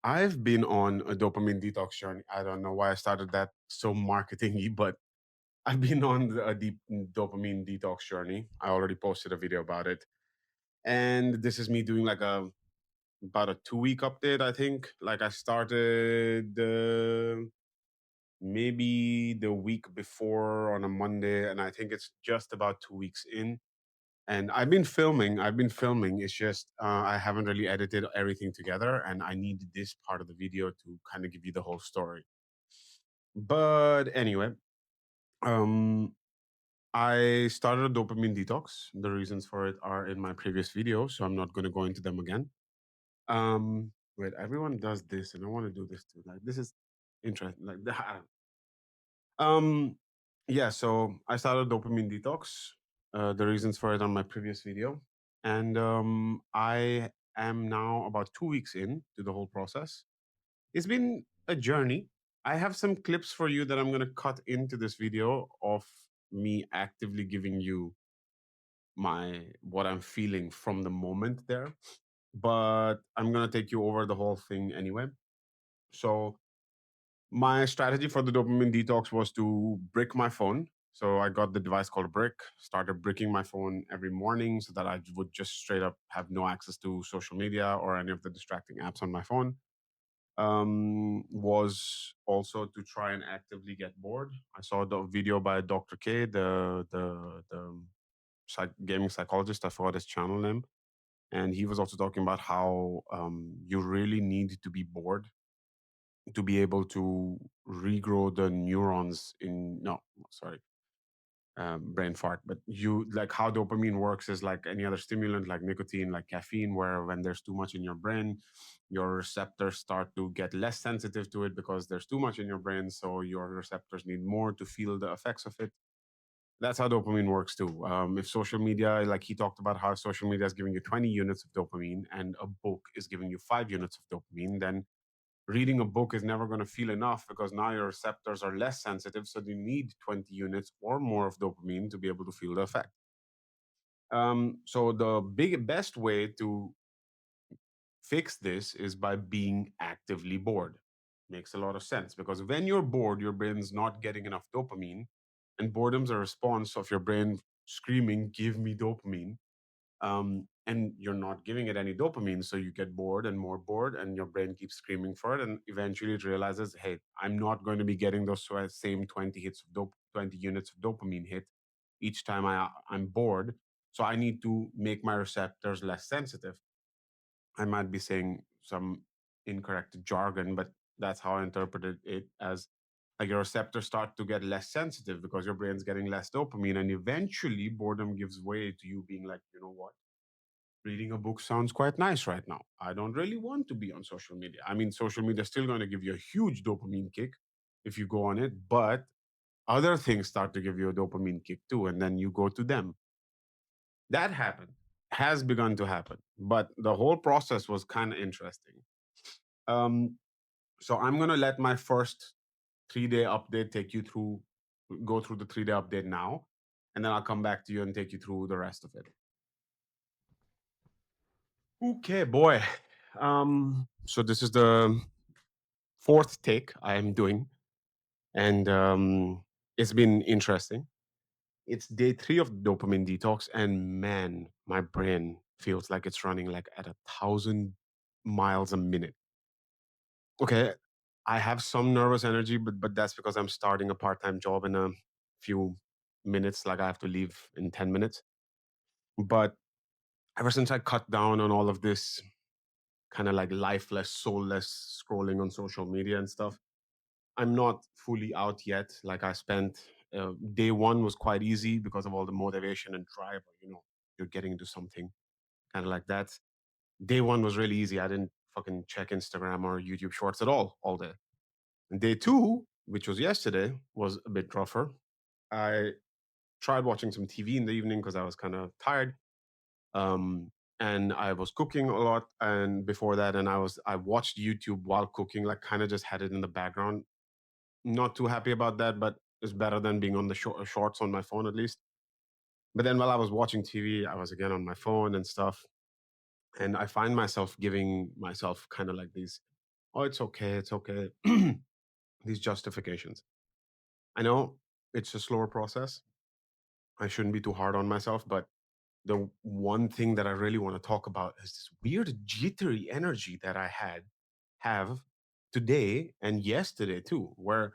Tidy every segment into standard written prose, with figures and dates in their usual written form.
I've been on a dopamine detox journey. I don't know why I started that so marketingy, but I've been on a deep dopamine detox journey. I already posted a video about it, and this is me doing like a about a 2 week update. I think like I started maybe the week before on a Monday, and I think it's just about 2 weeks in. And I've been filming. It's just I haven't really edited everything together, and I need this part of the video to kind of give you the whole story. But anyway, um, I started a dopamine detox. The reasons for it are in my previous video, so I'm not going to go into them again. Wait, everyone does this, and I want to do this too. Like this is interesting. Like um, yeah. So I started a dopamine detox. The reasons for it on my previous video, and I am now about 2 weeks in to the whole process. It's been a journey. I have some clips for you that I'm going to cut into this video of me actively giving you my what I'm feeling from the moment there. But I'm going to take you over the whole thing anyway. So my strategy for the dopamine detox was to brick my phone. So I got the device called Brick, started bricking my phone every morning so that I would just straight up have no access to social media or any of the distracting apps on my phone. Was also to try and actively get bored. I saw the video by Dr. K, the gaming psychologist. I forgot his channel name, and he was also talking about how you really need to be bored to be able to regrow the neurons in no sorry brain fart, but you like how dopamine works is like any other stimulant like nicotine, like caffeine, where when there's too much in your brain, your receptors start to get less sensitive to it because there's too much in your brain, so your receptors need more to feel the effects of it. That's how dopamine works too. If social media, like he talked about how social media is giving you 20 units of dopamine and a book is giving you 5 units of dopamine, then reading a book is never going to feel enough because now your receptors are less sensitive. So you need 20 units or more of dopamine to be able to feel the effect. So the best way to fix this is by being actively bored. Makes a lot of sense because when you're bored, your brain's not getting enough dopamine, and boredom's a response of your brain screaming, "Give me dopamine." And you're not giving it any dopamine, so you get bored and more bored, and your brain keeps screaming for it, and eventually it realizes, hey, I'm not going to be getting those same 20 hits of 20 units of dopamine hit each time I'm bored, so I need to make my receptors less sensitive. I might be saying some incorrect jargon, but that's how I interpreted it, as like your receptors start to get less sensitive because your brain's getting less dopamine, and eventually boredom gives way to you being like, you know what, reading a book sounds quite nice right now. I don't really want to be on social media. I mean, social media is still going to give you a huge dopamine kick if you go on it, but other things start to give you a dopamine kick too, and then you go to them. That happened, has begun to happen, but the whole process was kind of interesting. Um, so I'm going to let my first 3 day update take you through, go through the 3 day update now, and then I'll come back to you and take you through the rest of it. Okay, boy. So this is the fourth take I'm doing, and it's been interesting. It's day 3 of dopamine detox, and man, my brain feels like it's running like at 1,000 miles a minute. Okay, I have some nervous energy, but that's because I'm starting a part-time job in a few minutes. Like I have to leave in 10 minutes. But ever since I cut down on all of this kind of like lifeless, soulless scrolling on social media and stuff, I'm not fully out yet. Like I spent day one was quite easy because of all the motivation and drive. You're getting into something kind of like that. Day one was really easy. I didn't fucking check Instagram or YouTube Shorts at all day. And day two, which was yesterday, was a bit rougher. I tried watching some TV in the evening because I was kind of tired. Um, and I was cooking a lot. And before that, I watched YouTube while cooking, like kind of just had it in the background. Not too happy about that, but it's better than being on the shorts on my phone at least. But then while I was watching TV, I was again on my phone and stuff. And I find myself giving myself kind of like these. Oh, it's okay. It's okay. These justifications. I know it's a slower process. I shouldn't be too hard on myself, but the one thing that I really want to talk about is this weird jittery energy that have today and yesterday too, where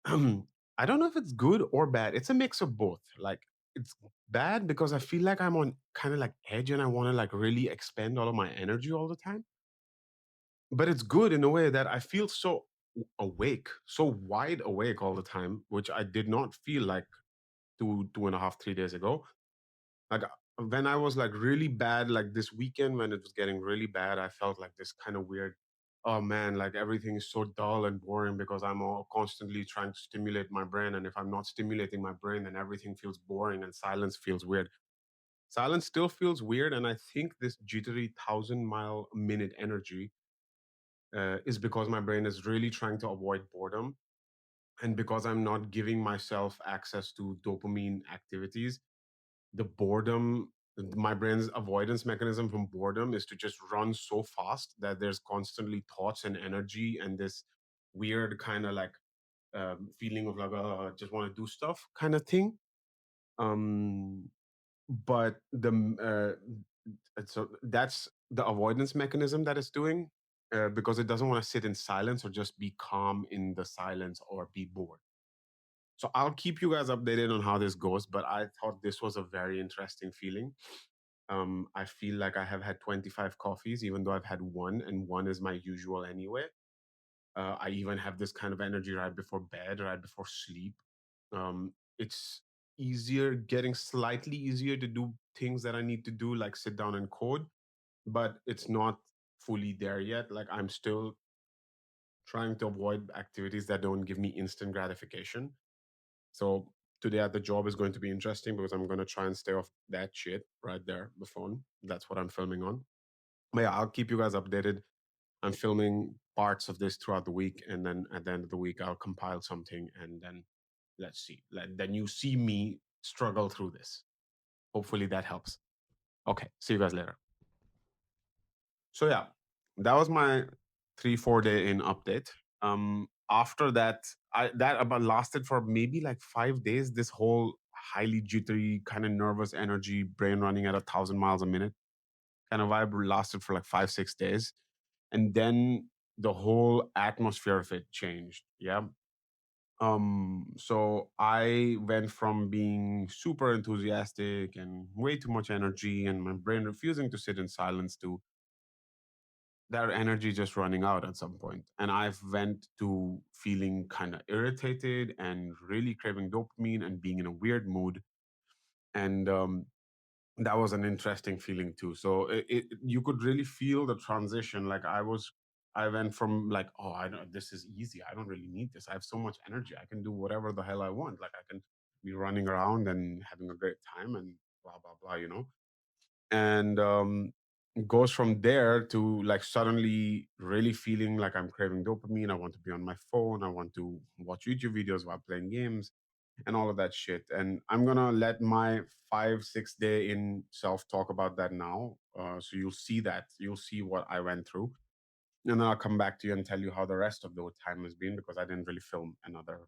I don't know if it's good or bad. It's a mix of both. Like it's bad because I feel like I'm on kind of like edge and I want to like really expend all of my energy all the time. But it's good in a way that I feel so awake, so wide awake all the time, which I did not feel like 2.5, 3 days ago. Like when I was like really bad, like this weekend when it was getting really bad, I felt like this kind of weird. Oh man, like everything is so dull and boring because I'm all constantly trying to stimulate my brain. And if I'm not stimulating my brain, then everything feels boring and silence feels weird. Silence still feels weird. And I think this jittery 1,000-mile-a-minute energy is because my brain is really trying to avoid boredom. And because I'm not giving myself access to dopamine activities, the boredom, my brain's avoidance mechanism from boredom is to just run so fast that there's constantly thoughts and energy and this weird kind of like feeling of like, just want to do stuff kind of thing. Um, but so that's the avoidance mechanism that it's doing because it doesn't want to sit in silence or just be calm in the silence or be bored. So I'll keep you guys updated on how this goes, but I thought this was a very interesting feeling. I feel like I have had 25 coffees, even though I've had one, and one is my usual anyway. I even have this kind of energy right before bed, right before sleep. It's easier, getting slightly easier to do things that I need to do, like sit down and code, but it's not fully there yet. Like I'm still trying to avoid activities that don't give me instant gratification. So today at the job is going to be interesting because I'm going to try and stay off that shit right there, the phone. That's what I'm filming on. But yeah, I'll keep you guys updated. I'm filming parts of this throughout the week, and then at the end of the week, I'll compile something, and then let's see. Then you see me struggle through this. Hopefully that helps. Okay, see you guys later. So yeah, that was my 3 4 day in update. After that, I that about lasted for maybe like 5 days. This whole highly jittery, kind of nervous energy, brain running at 1,000 miles a minute kind of vibe lasted for like 5 6 days, and then the whole atmosphere of it changed. Yeah. So I went from being super enthusiastic and way too much energy and my brain refusing to sit in silence to that energy just running out at some point. And I've went to feeling kind of irritated and really craving dopamine and being in a weird mood. And that was an interesting feeling too. So you could really feel the transition. Like I went from like, oh, I don't, this is easy. I don't really need this. I have so much energy. I can do whatever the hell I want. Like I can be running around and having a great time and blah blah blah. And goes from there to like suddenly really feeling like I'm craving dopamine. I want to be on my phone. I want to watch YouTube videos while playing games and all of that shit. And I'm gonna let my 5 6 day in self talk about that now. So you'll see that. You'll see what I went through. And then I'll come back to you and tell you how the rest of the time has been because I didn't really film another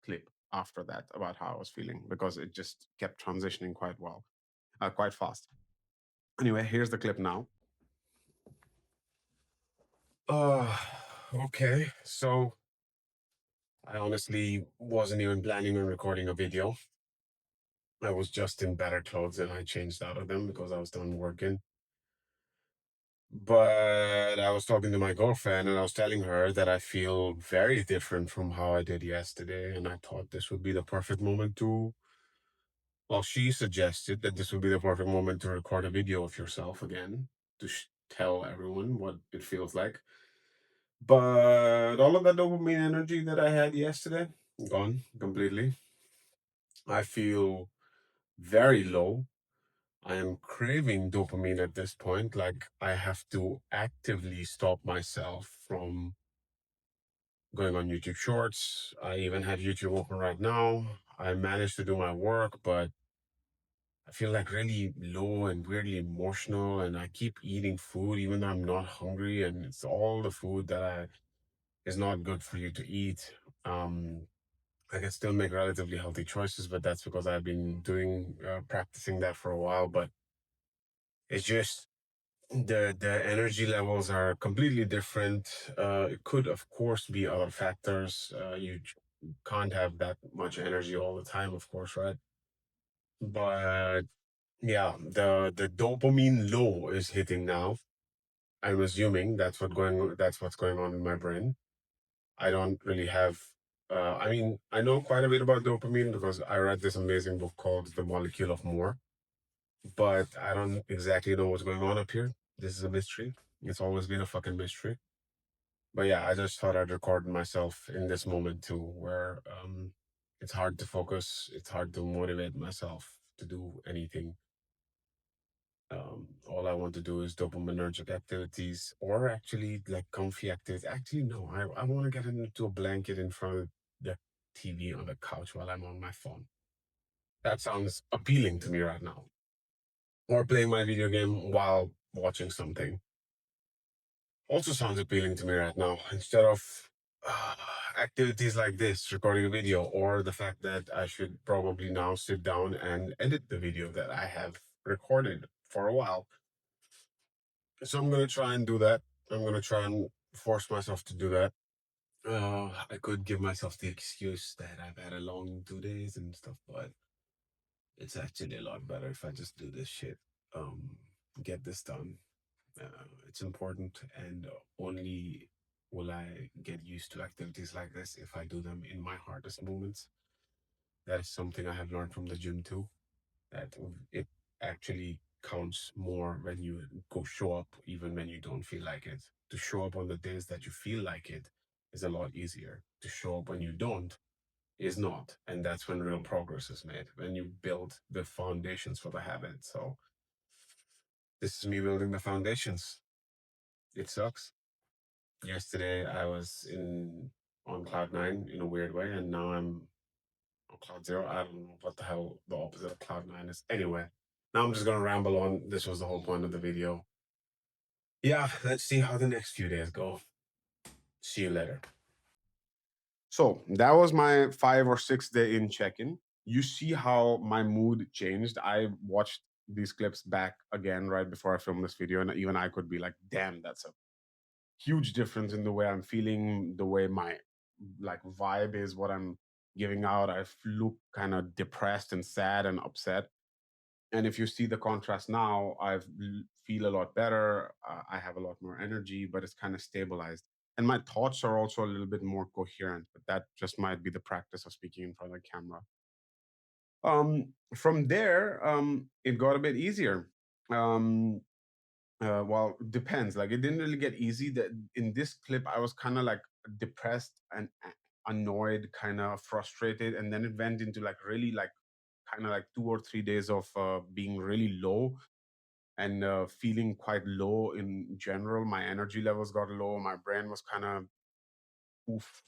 clip after that about how I was feeling because it just kept transitioning quite well, quite fast. Anyway, here's the clip now. Uh, okay. So I honestly wasn't even planning on recording a video. I was just in better clothes and I changed out of them because I was done working. But I was talking to my girlfriend and I was telling her that I feel very different from how I did yesterday. And I thought this would be the perfect moment to, well, she suggested that this would be the perfect moment to record a video of yourself again to tell everyone what it feels like. But all of that dopamine energy that I had yesterday, gone completely. I feel very low. I am craving dopamine at this point. Like I have to actively stop myself from going on YouTube Shorts. I even have YouTube open right now. I managed to do my work, but I feel like really low and weirdly emotional, and I keep eating food even though I'm not hungry, and it's all the food that I is not good for you to eat. Um, I can still make relatively healthy choices, but that's because I've been practicing that for a while. But it's just the energy levels are completely different. It could, of course, be other factors. Can't have that much energy all the time, of course, right? But yeah, the dopamine low is hitting now. I'm assuming that's what's going on in my brain. I don't really have. I mean, I know quite a bit about dopamine because I read this amazing book called The Molecule of More, but I don't exactly know what's going on up here. This is a mystery. It's always been a fucking mystery. But yeah, I just thought I'd record myself in this moment too, where it's hard to focus. It's hard to motivate myself to do anything. All I want to do is dopaminergic activities or actually like comfy activities. Actually, no, I want to get into a blanket in front of the TV on the couch while I'm on my phone. That sounds appealing to me right now. Or playing my video game while watching something also sounds appealing to me right now. Instead of uh, activities like this, recording a video, or the fact that I should probably now sit down and edit the video that I have recorded for a while. So I'm gonna try and do that. I'm gonna try and force myself to do that. I could give myself the excuse that I've had a long 2 days and stuff, but it's actually a lot better if I just do this shit. Um, get this done. It's important, and only will I get used to activities like this if I do them in my hardest moments. That is something I have learned from the gym too. That it actually counts more when you go show up, even when you don't feel like it. To show up on the days that you feel like it is a lot easier. To show up when you don't is not. And that's when real progress is made, when you build the foundations for the habit. So this is me building the foundations. It sucks. Yesterday I was in on cloud nine in a weird way, and now I'm on cloud zero. I don't know what the hell the opposite of cloud nine is. Anyway, now I'm just gonna ramble on. This was the whole point of the video. Yeah, let's see how the next few days go. See you later. So that was my 5 or 6 day in check-in. You see how my mood changed. I watched these clips back again right before I filmed this video, and even I could be like, damn, that's a huge difference in the way I'm feeling, the way my like vibe is, what I'm giving out. I look kind of depressed and sad and upset. And if you see the contrast now, feel a lot better. I have a lot more energy, but it's kind of stabilized. And my thoughts are also a little bit more coherent, but that just might be the practice of speaking in front of the camera. From there, it got a bit easier. Um, well, depends. Like it didn't really get easy. That in this clip, I was kind of like depressed and annoyed, kind of frustrated, and then it went into like really like kind of like 2 or 3 days of being really low and feeling quite low in general. My energy levels got low. My brain was kind of oof,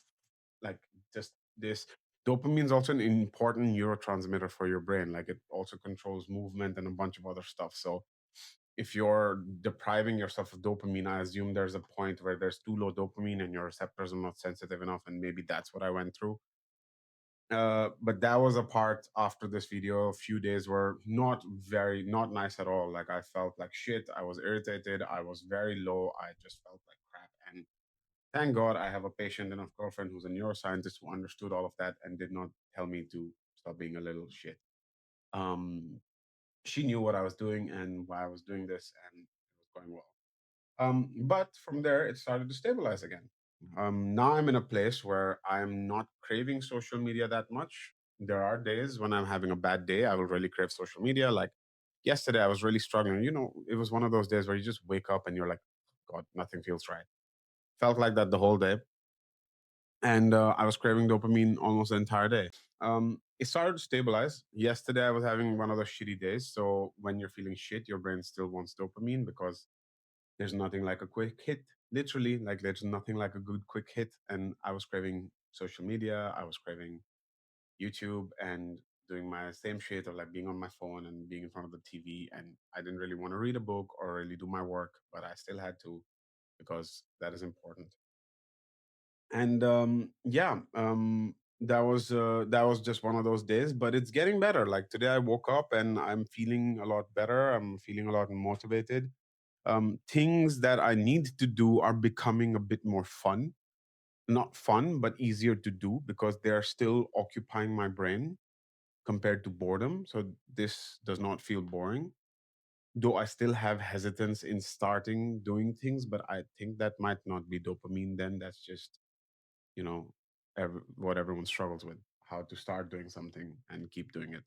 like just this. Dopamine is also an important neurotransmitter for your brain. Like it also controls movement and a bunch of other stuff. So if you're depriving yourself of dopamine, I assume there's a point where there's too low dopamine and your receptors are not sensitive enough, and maybe that's what I went through. But that was a part after this video. A few days were not nice at all. Like I felt like shit. I was irritated. I was very low. I just felt like crap. And thank God I have a patient and a girlfriend who's a neuroscientist who understood all of that and did not tell me to stop being a little shit. Um, she knew what I was doing and why I was doing this, and it was going well. But from there, it started to stabilize again. Now I'm in a place where I'm not craving social media that much. There are days when I'm having a bad day, I will really crave social media. Like yesterday, I was really struggling. It was one of those days where you just wake up and you're like, God, nothing feels right. Felt like that the whole day. And I was craving dopamine almost the entire day. It started to stabilize. Yesterday, I was having one of those shitty days. So when you're feeling shit, your brain still wants dopamine because there's nothing like a quick hit. Literally, like there's nothing like a good quick hit. And I was craving social media. I was craving YouTube, and doing my same shit of like being on my phone and being in front of the TV. And I didn't really want to read a book or really do my work, but I still had to because that is important. And yeah, that was just one of those days, but it's getting better. Like today, I woke up and I'm feeling a lot better. I'm feeling a lot motivated. Things that I need to do are becoming a bit more fun. Not fun, but easier to do because they're still occupying my brain compared to boredom. So this does not feel boring. Though I still have hesitance in starting doing things, but I think that might not be dopamine then. That's just, you know, what everyone struggles with, how to start doing something and keep doing it.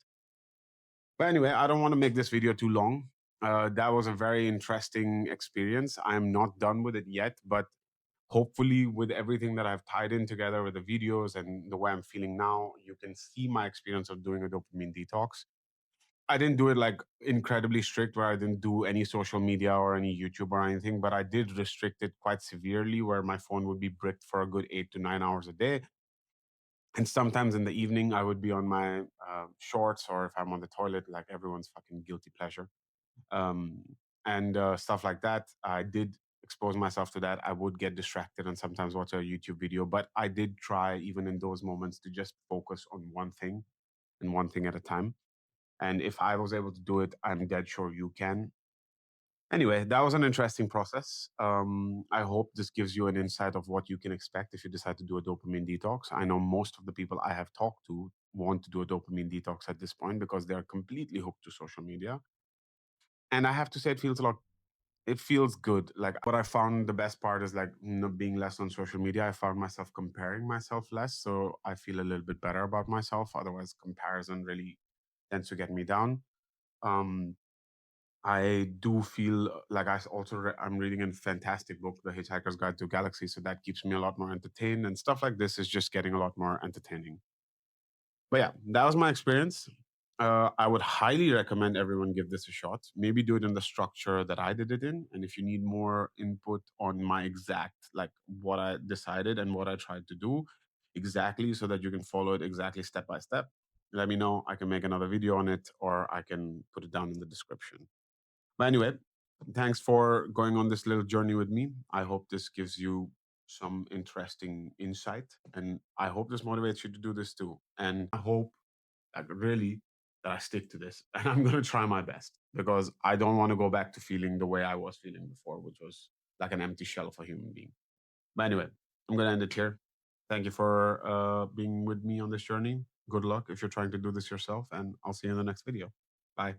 But anyway, I don't want to make this video too long. That was a very interesting experience. I'm not done with it yet, but hopefully, with everything that I've tied in together with the videos and the way I'm feeling now, you can see my experience of doing a dopamine detox. I didn't do it like incredibly strict where I didn't do any social media or any YouTube or anything, but I did restrict it quite severely where my phone would be bricked for a good 8 to 9 hours a day. And sometimes in the evening, I would be on my shorts or if I'm on the toilet, like everyone's fucking guilty pleasure. Um, and stuff like that. I did expose myself to that. I would get distracted and sometimes watch a YouTube video, but I did try, even in those moments, to just focus on one thing and one thing at a time. And if I was able to do it, I'm dead sure you can. Anyway, that was an interesting process. I hope this gives you an insight of what you can expect if you decide to do a dopamine detox. I know most of the people I have talked to want to do a dopamine detox at this point because they're completely hooked to social media. And I have to say, it feels good. Like what I found the best part is like not being less on social media. I found myself comparing myself less. So I feel a little bit better about myself. Otherwise, comparison really tends to get me down. Um, I do feel like I'm reading a fantastic book, The Hitchhiker's Guide to Galaxy, so that keeps me a lot more entertained, and stuff like this is just getting a lot more entertaining. But yeah, that was my experience. I would highly recommend everyone give this a shot. Maybe do it in the structure that I did it in, and if you need more input on my exact like what I decided and what I tried to do exactly, so that you can follow it exactly step by step, let me know. I can make another video on it, or I can put it down in the description. But anyway, thanks for going on this little journey with me. I hope this gives you some interesting insight, and I hope this motivates you to do this too. And I hope, like, really, that I stick to this. And I'm going to try my best because I don't want to go back to feeling the way I was feeling before, which was like an empty shell of a human being. But anyway, I'm going to end it here. Thank you for being with me on this journey. Good luck if you're trying to do this yourself, and I'll see you in the next video. Bye.